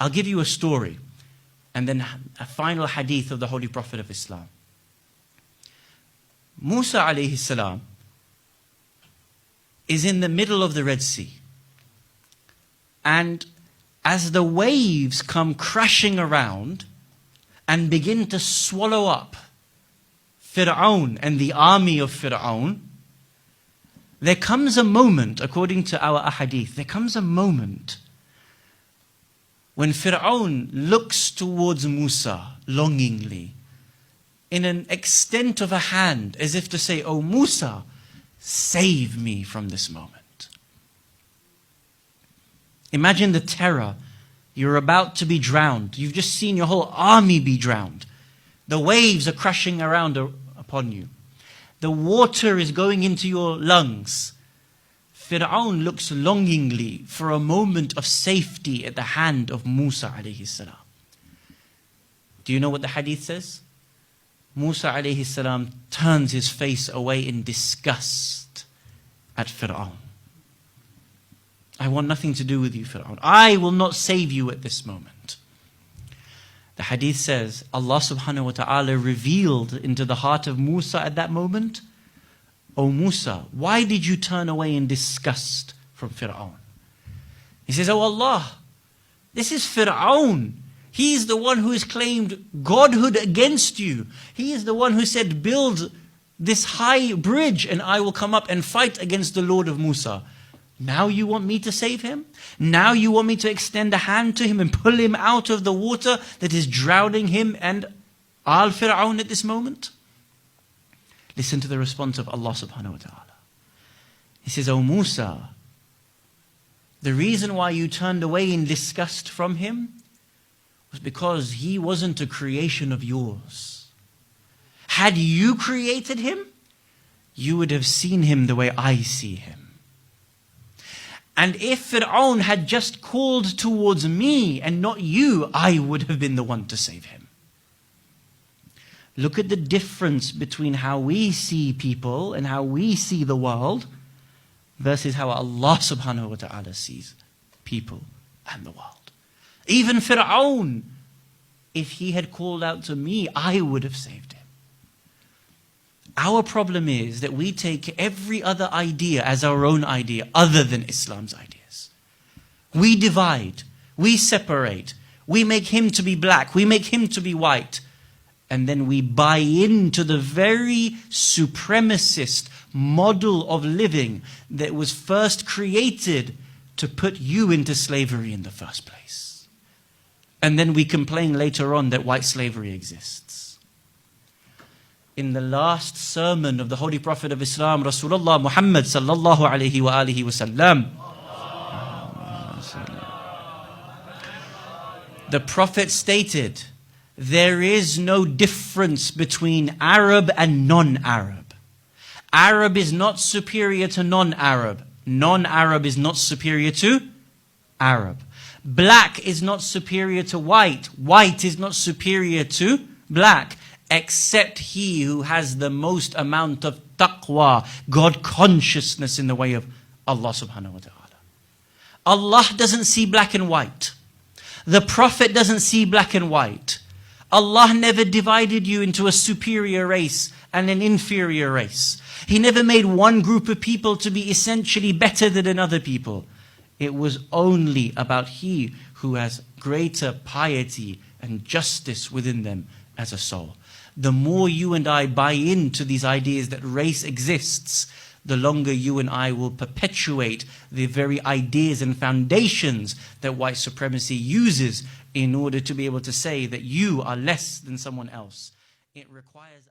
I'll give you a story and then a final hadith of the Holy Prophet of Islam. Musa alayhi salam is in the middle of the Red Sea. And as the waves come crashing around and begin to swallow up Fir'aun and the army of Fir'aun, there comes a moment, according to our ahadith, there comes a moment when Fir'aun looks towards Musa longingly, in an extent of a hand, as if to say, "Oh Musa, save me from this moment." Imagine the terror. You're about to be drowned. You've just seen your whole army be drowned. The waves are crashing around upon you. The water is going into your lungs. Fir'aun looks longingly for a moment of safety at the hand of Musa alayhi salam. Do you know what the hadith says? Musa alayhi salam turns his face away in disgust at Fir'aun. "I want nothing to do with you, Fir'aun. I will not save you at this moment." The hadith says, Allah subhanahu wa ta'ala revealed into the heart of Musa at that moment, "O Musa, why did you turn away in disgust from Fir'aun?" He says, "Oh Allah, this is Fir'aun. He is the one who has claimed godhood against you. He is the one who said, build this high bridge and I will come up and fight against the Lord of Musa. Now you want me to save him? Now you want me to extend a hand to him and pull him out of the water that is drowning him and Fir'aun at this moment?" Listen to the response of Allah subhanahu wa ta'ala. He says, "O Musa, the reason why you turned away in disgust from him was because he wasn't a creation of yours. Had you created him, you would have seen him the way I see him. And if Fir'aun had just called towards me and not you, I would have been the one to save him." Look at the difference between how we see people and how we see the world versus how Allah subhanahu wa ta'ala sees people and the world. Even Fir'aun, if he had called out to me, I would have saved him. Our problem is that we take every other idea as our own idea other than Islam's ideas. We divide, we separate, we make him to be black, we make him to be white, and then we buy into the very supremacist model of living that was first created to put you into slavery in the first place. And then we complain later on that white slavery exists. In the last sermon of the Holy Prophet of Islam, Rasulullah Muhammad sallallahu alayhi wa alihi wa sallam, the Prophet stated, there is no difference between Arab and non-Arab. Arab is not superior to non-Arab. Non-Arab is not superior to Arab. Black is not superior to white. White is not superior to black, except he who has the most amount of taqwa, God consciousness in the way of Allah subhanahu wa ta'ala. Allah doesn't see black and white. The Prophet doesn't see black and white. Allah never divided you into a superior race and an inferior race. He never made one group of people to be essentially better than another people. It was only about he who has greater piety and justice within them as a soul. The more you and I buy into these ideas that race exists, the longer you and I will perpetuate the very ideas and foundations that white supremacy uses in order to be able to say that you are less than someone else. It requires